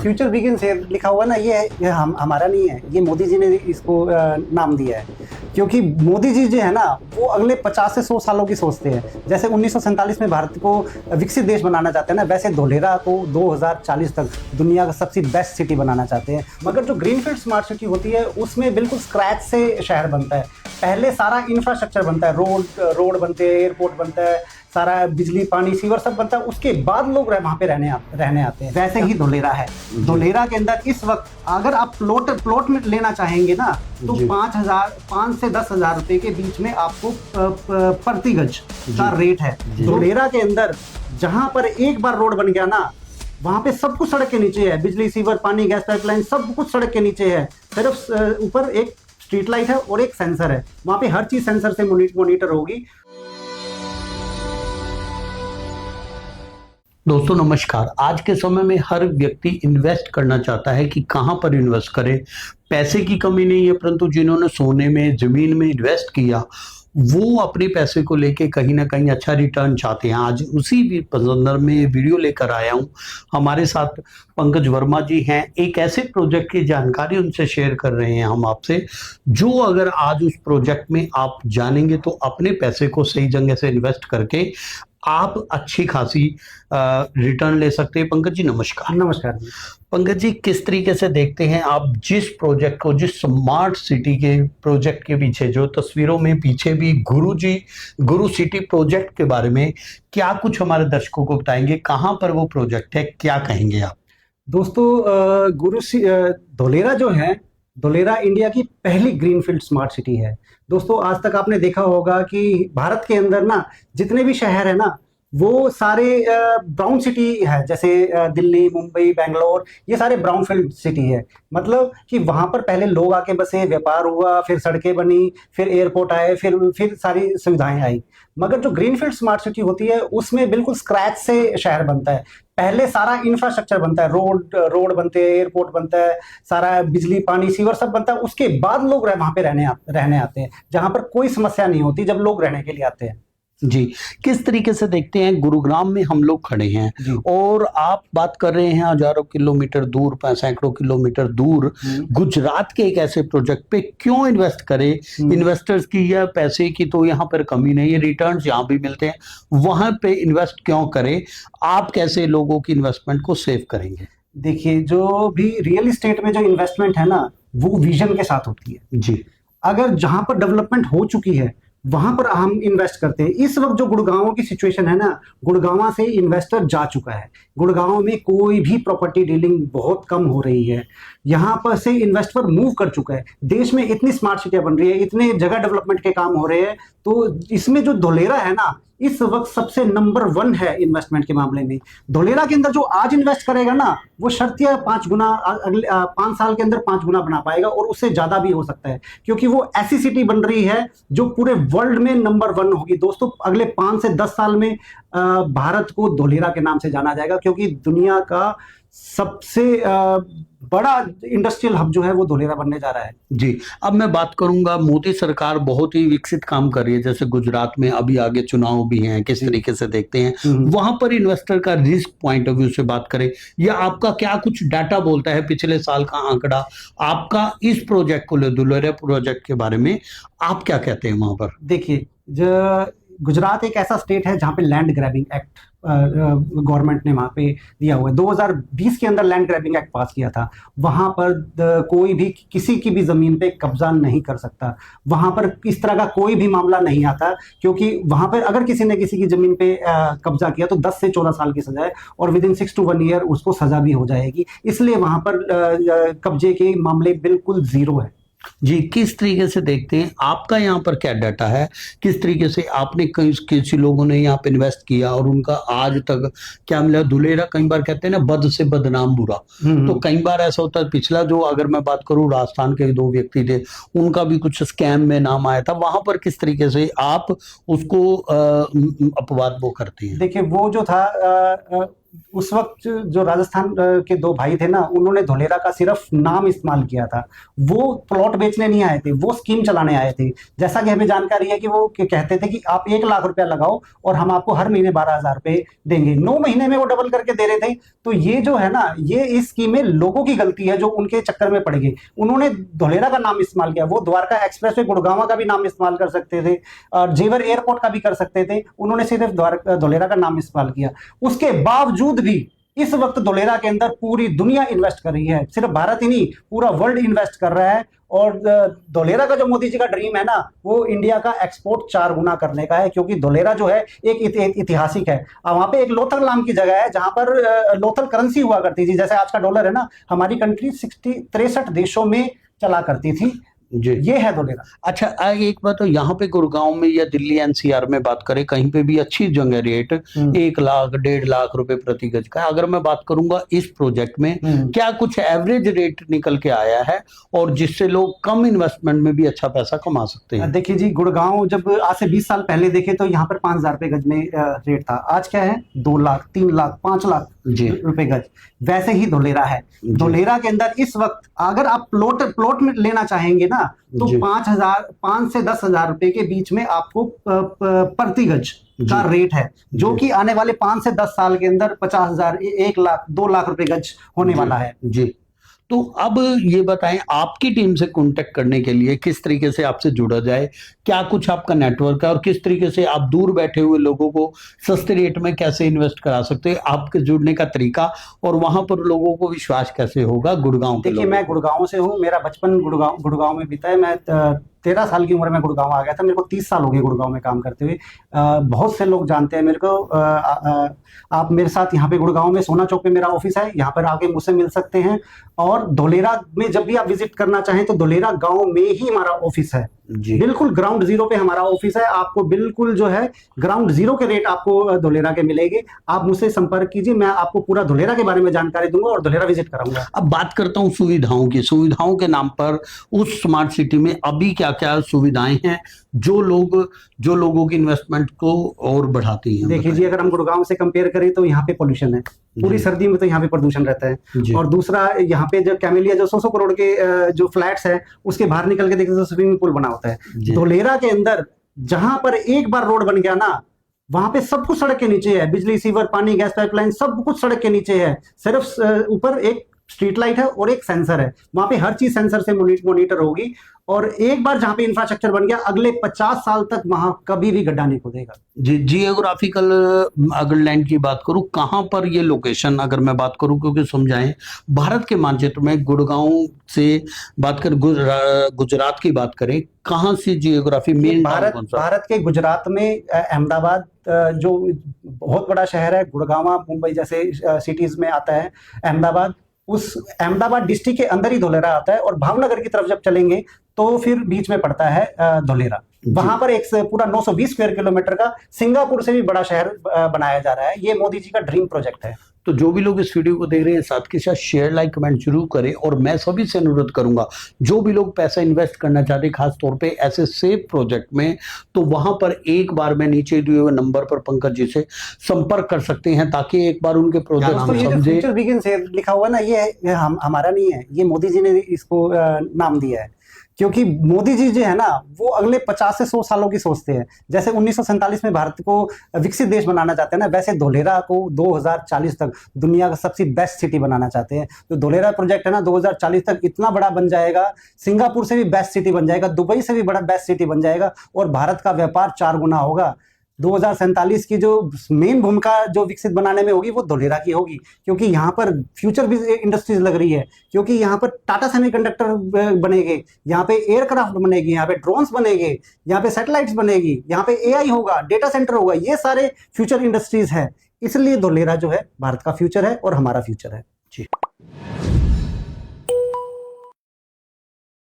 Future begins here लिखा हुआ ना, ये हमारा नहीं है, ये मोदी जी ने इसको नाम दिया है। क्योंकि मोदी जी जो है ना, वो अगले 50 से 100 सालों की सोचते हैं। जैसे 1947 में भारत को विकसित देश बनाना चाहते हैं ना, वैसे धोलेरा को 2040 तक दुनिया का सबसे बेस्ट सिटी बनाना चाहते हैं। मगर जो ग्रीनफील्ड स्मार्ट सिटी होती है, उसमें बिल्कुल स्क्रैच से शहर बनता है। पहले सारा इंफ्रास्ट्रक्चर बनता है, रोड बनते हैं, एयरपोर्ट बनता है, सारा बिजली पानी सीवर सब बनता है, उसके बाद लोग वहाँ पे रहने आते हैं। वैसे ही धोलेरा है। धोलेरा के अंदर इस वक्त अगर आप प्लॉट में लेना चाहेंगे ना, तो 5 से 10,000 रुपए के बीच में आपको प्रति गज का रेट है। धोलेरा के अंदर जहां पर एक बार रोड बन गया ना, वहां पे सब कुछ सड़क के नीचे है। बिजली सीवर पानी गैस पाइपलाइन सब कुछ सड़क के नीचे है। सिर्फ ऊपर एक स्ट्रीट लाइट है और एक सेंसर है। वहां पे हर चीज सेंसर से मॉनिटर होगी। दोस्तों नमस्कार। आज के समय में हर व्यक्ति इन्वेस्ट करना चाहता है कि कहां पर इन्वेस्ट करे। पैसे की कमी नहीं है, परंतु जिन्होंने सोने में जमीन में इन्वेस्ट किया वो अपने पैसे को लेके कहीं ना कहीं अच्छा रिटर्न चाहते हैं। आज उसी भी संदर्भ में वीडियो लेकर आया हूं। हमारे साथ पंकज वर्मा जी हैं। एक ऐसे प्रोजेक्ट की जानकारी उनसे शेयर कर रहे हैं हम आपसे, जो अगर आज उस प्रोजेक्ट में आप जानेंगे तो अपने पैसे को सही जगह से इन्वेस्ट करके आप अच्छी खासी रिटर्न ले सकते हैं। पंकज जी नमस्कार। नमस्कार जी। पंकज जी, किस तरीके से देखते हैं आप जिस प्रोजेक्ट को, जिस स्मार्ट सिटी के प्रोजेक्ट के पीछे, जो तस्वीरों में पीछे भी गुरु सिटी प्रोजेक्ट के बारे में क्या कुछ हमारे दर्शकों को बताएंगे? कहां पर वो प्रोजेक्ट है, क्या कहेंगे आप? दोस्तों धोलेरा जो है, धोलेरा इंडिया की पहली ग्रीनफील्ड स्मार्ट सिटी है। दोस्तों आज तक आपने देखा होगा कि भारत के अंदर ना जितने भी शहर है ना, वो सारे ब्राउन सिटी है। जैसे दिल्ली, मुंबई, बेंगलोर, ये सारे ब्राउन फील्ड सिटी है। मतलब कि वहां पर पहले लोग आके बसे, व्यापार हुआ, फिर सड़कें बनी, फिर एयरपोर्ट आए, फिर सारी सुविधाएं आई। मगर जो ग्रीनफील्ड स्मार्ट सिटी होती है, उसमें बिल्कुल स्क्रैच से शहर बनता है। पहले सारा इंफ्रास्ट्रक्चर बनता है, रोड बनते हैं, एयरपोर्ट बनता है, सारा बिजली पानी सीवर सब बनता है। उसके बाद लोग वहां पे रहने आते हैं, जहां पर कोई समस्या नहीं होती जब लोग रहने के लिए आते हैं। जी, किस तरीके से देखते हैं? गुरुग्राम में हम लोग खड़े हैं और आप बात कर रहे हैं हजारों किलोमीटर दूर, सैकड़ों किलोमीटर दूर गुजरात के एक ऐसे प्रोजेक्ट पे क्यों इन्वेस्ट करें? इन्वेस्टर्स की या पैसे की तो यहाँ पर कमी नहीं है, रिटर्न्स यहाँ भी मिलते हैं, वहां पे इन्वेस्ट क्यों करें? आप कैसे लोगों की इन्वेस्टमेंट को सेव करेंगे? देखिए, जो भी रियल इस्टेट में जो इन्वेस्टमेंट है ना, वो विजन के साथ होती है जी। अगर जहां पर डेवलपमेंट हो चुकी है वहां पर हम इन्वेस्ट करते हैं। इस वक्त जो गुड़गांव की सिचुएशन है ना, गुड़गांव से इन्वेस्टर जा चुका है। गुड़गांव में कोई भी प्रॉपर्टी डीलिंग बहुत कम हो रही है। यहाँ पर से इन्वेस्टर मूव कर चुका है। देश में इतनी स्मार्ट सिटियां बन रही है, इतने जगह डेवलपमेंट के काम हो रहे हैं। तो इसमें जो धोलेरा है ना, इस वक्त सबसे नंबर 1 है इन्वेस्टमेंट के मामले में। धोलेरा के अंदर जो आज इन्वेस्ट करेगा ना, वो शर्तिया 5 गुना अगले 5 साल के अंदर 5 गुना बना पाएगा, और उससे ज्यादा भी हो सकता है। क्योंकि वो ऐसी सिटी बन रही है जो पूरे वर्ल्ड में नंबर 1 होगी। दोस्तों अगले 5 से 10 साल में भारत को धोलेरा के नाम से जाना जाएगा, क्योंकि दुनिया का सबसे बड़ा इंडस्ट्रियल हब जो है वो धोलेरा बनने जा रहा है। जी, अब मैं बात करूंगा, मोदी सरकार बहुत ही विकसित काम कर रही है, जैसे गुजरात में अभी आगे चुनाव भी हैं, किस तरीके से देखते हैं वहां पर इन्वेस्टर का रिस्क पॉइंट ऑफ व्यू से बात करें, या आपका क्या कुछ डाटा बोलता है, पिछले साल का आंकड़ा आपका इस प्रोजेक्ट को, धोलेरा प्रोजेक्ट के बारे में आप क्या कहते हैं वहां पर? देखिए, गुजरात एक ऐसा स्टेट है जहां पे लैंड ग्रैबिंग एक्ट गवर्नमेंट ने वहां पे दिया हुआ है। 2020 के अंदर लैंड ग्रैबिंग एक्ट पास किया था। वहां पर कोई भी किसी की भी जमीन पे कब्जा नहीं कर सकता। वहां पर इस तरह का कोई भी मामला नहीं आता, क्योंकि वहां पर अगर किसी ने किसी की जमीन पे कब्जा किया तो 10 से 14 साल की सजा है, और विद इन 6 to 1 ईयर उसको सजा भी हो जाएगी। इसलिए वहां पर कब्जे के मामले बिल्कुल जीरो है। जी, किस तरीके से देखते हैं? आपका यहाँ पर क्या डाटा है? किस तरीके से आपने किसी लोगों ने यहाँ पे इन्वेस्ट किया और उनका आज तक क्या मिला? धोलेरा कई बार कहते हैं ना, बद से बदनाम बुरा, तो कई बार ऐसा होता है। पिछला जो अगर मैं बात करूं, राजस्थान के 2 व्यक्ति थे, उनका भी कुछ स्कैम में नाम आया था। वहां पर किस तरीके से आप उसको अपवाद वो करते हैं? देखिए, वो जो था उस वक्त जो राजस्थान के दो भाई थे ना, उन्होंने धोलेरा का सिर्फ नाम इस्तेमाल किया था। वो प्लॉट बेचने नहीं आए थे, वो स्कीम चलाने आए थे। जैसा कि हमें जानकारी है कि वो कहते थे कि आप 1 लाख रुपया लगाओ और हम आपको हर महीने 12,000 रुपए देंगे। 9 महीने में वो डबल करके दे रहे थे। तो ये जो है ना, ये इस स्कीम में लोगों की गलती है जो उनके चक्कर में पड़ गए। उन्होंने धोलेरा का नाम इस्तेमाल किया। वो द्वारका एक्सप्रेस वे गुड़गांव का भी नाम इस्तेमाल कर सकते थे और जेवर एयरपोर्ट का भी कर सकते थे। उन्होंने सिर्फ धोलेरा का नाम इस्तेमाल किया। उसके बावजूद भी इस वक्त धोलेरा के अंदर पूरी दुनिया इन्वेस्ट कर रही है। सिर्फ भारत ही नहीं, पूरा वर्ल्ड इन्वेस्ट कर रहा है। और धोलेरा का जो मोदी जी का ड्रीम है ना, वो इंडिया का एक्सपोर्ट 4 गुना करने का है। क्योंकि धोलेरा जो है एक ऐतिहासिक है। वहां पे एक लोथल नाम की जगह है जहां पर लोथल करेंसी हुआ करती थी। जैसे आज का डॉलर है ना, हमारी कंट्री 63 देशों में चला करती थी। जी, ये है धोलेरा। अच्छा एक बात तो यहाँ पे गुड़गांव में या दिल्ली एनसीआर में बात करें, कहीं पे भी अच्छी जगह रेट 1 लाख 1.5 लाख रुपए प्रति गज का। अगर मैं बात करूंगा इस प्रोजेक्ट में, क्या कुछ एवरेज रेट निकल के आया है और जिससे लोग कम इन्वेस्टमेंट में भी अच्छा पैसा कमा सकते हैं? देखिए जी, गुड़गांव जब आज से 20 साल पहले देखे तो यहाँ पर 5,000 रुपए गज में रेट था। आज क्या है? 2 लाख, 3 लाख, 5 लाख रुपए गज। वैसे ही धोलेरा है। धोलेरा के अंदर इस वक्त अगर आप प्लॉट में लेना चाहेंगे ना, तो 5 से 10,000 रुपए के बीच में आपको प्रति गज का रेट है, जो कि आने वाले 5 से 10 साल के अंदर 50,000, 1 लाख, 2 लाख रुपए गज होने वाला है जी। तो अब ये बताएं, आपकी टीम से कांटेक्ट करने के लिए किस तरीके से आपसे जुड़ा जाए, क्या कुछ आपका नेटवर्क है और किस तरीके से आप दूर बैठे हुए लोगों को सस्ते रेट में कैसे इन्वेस्ट करा सकते हैं, आपके जुड़ने का तरीका और वहां पर लोगों को विश्वास कैसे होगा गुड़गांव के? देखिए, मैं गुड़गांव से हूँ। मेरा बचपन गुड़गांव में बीता है। मैं 13 साल की उम्र में गुड़गांव आ गया था। मेरे को 30 साल हो गए गुड़गांव में काम करते हुए। बहुत से लोग जानते हैं मेरे को। आप मेरे साथ यहाँ पे गुड़गांव में सोना चौक पे मेरा ऑफिस है, यहाँ पर आके मुझसे मिल सकते हैं। और धोलेरा में जब भी आप विजिट करना चाहें तो धोलेरा गांव में ही हमारा ऑफिस है। बिल्कुल ग्राउंड जीरो पे हमारा ऑफिस है। आपको बिल्कुल जो है ग्राउंड जीरो के रेट आपको धोलेरा के मिलेंगे। आप मुझसे संपर्क कीजिए, मैं आपको पूरा धोलेरा के बारे में जानकारी दूंगा और धोलेरा विजिट कराऊंगा। अब बात करता हूँ सुविधाओं की। सुविधाओं के नाम पर उस स्मार्ट सिटी में अभी क्या क्या सुविधाएं हैं जो लोगों की इन्वेस्टमेंट को और बढ़ाती हैं? देखिए जी, अगर हम गुड़गांव से कंपेयर करें तो यहाँ पे पोल्यूशन है। पूरी सर्दी में तो यहाँ पे प्रदूषण रहता है। और दूसरा, यहाँ पे जो कैमेलिया जो 100 करोड़ के जो फ्लैट्स है, उसके बाहर निकल के देखते तो स्विमिंग पूल बना होता है। धोलेरा के अंदर जहां पर एक बार रोड बन गया ना, वहां पे सब कुछ सड़क के नीचे है। बिजली, सीवर, पानी, गैस पाइपलाइन सब कुछ सड़क के नीचे है। सिर्फ ऊपर एक स्ट्रीट लाइट है और एक सेंसर है। वहां पे हर चीज सेंसर से मॉनिटर होगी। और एक बार जहां पे इंफ्रास्ट्रक्चर बन गया, अगले 50 साल तक वहां कभी भी गड्ढा नहीं खोदेगा। जियोग्राफिकल अगर लैंड की बात करूं, कहां पर ये लोकेशन, अगर मैं बात करूं, क्योंकि समझाएं, भारत के मानचित्र में गुड़गांव से बात कर गुजरात की बात करें, कहां से जियोग्राफी मेन? भारत के गुजरात में अहमदाबाद जो बहुत बड़ा शहर है, गुड़गांव, मुंबई जैसे सिटीज में आता है अहमदाबाद। उस अहमदाबाद डिस्ट्रिक्ट के अंदर ही धोलेरा आता है। और भावनगर की तरफ जब चलेंगे तो फिर बीच में पड़ता है धोलेरा। वहां पर एक पूरा 920 स्क्वायर किलोमीटर का सिंगापुर से भी बड़ा शहर बनाया जा रहा है। ये मोदी जी का ड्रीम प्रोजेक्ट है। तो जो भी लोग इस वीडियो को देख रहे हैं, साथ के साथ शेयर, लाइक, कमेंट जरूर करें। और मैं सभी से अनुरोध करूंगा, जो भी लोग पैसा इन्वेस्ट करना चाहते हैं खास तौर पे ऐसे सेफ प्रोजेक्ट में, तो वहां पर एक बार मैं नीचे दिए हुए नंबर पर पंकज जी से संपर्क कर सकते हैं, ताकि एक बार उनके प्रोजेक्ट समझे। फ्यूचर बिगिंस लिखा हुआ ना, ये हमारा नहीं है, ये मोदी जी ने इसको नाम दिया है। क्योंकि मोदी जी जो है ना, वो अगले 50 से 100 सालों की सोचते हैं। जैसे 1947 में भारत को विकसित देश बनाना चाहते हैं ना, वैसे धोलेरा को 2040 तक दुनिया का सबसे बेस्ट सिटी बनाना चाहते हैं। तो धोलेरा प्रोजेक्ट है ना, 2040 तक इतना बड़ा बन जाएगा, सिंगापुर से भी बेस्ट सिटी बन जाएगा, दुबई से भी बड़ा बेस्ट सिटी बन जाएगा और भारत का व्यापार 4 गुना होगा। 2047 की जो मेन भूमिका जो विकसित बनाने में होगी, वो धोलेरा की होगी। क्योंकि यहाँ पर फ्यूचर भी इंडस्ट्रीज लग रही है। क्योंकि यहाँ पर टाटा सेमीकंडक्टर बनेंगे, यहाँ पे एयरक्राफ्ट बनेगी, यहाँ पे ड्रोन्स बनेंगे, यहाँ पे सैटेलाइट्स बनेगी, यहाँ पे AI होगा, डेटा सेंटर होगा। ये सारे फ्यूचर इंडस्ट्रीज है। इसलिए धोलेरा जो है भारत का फ्यूचर है और हमारा फ्यूचर है जी।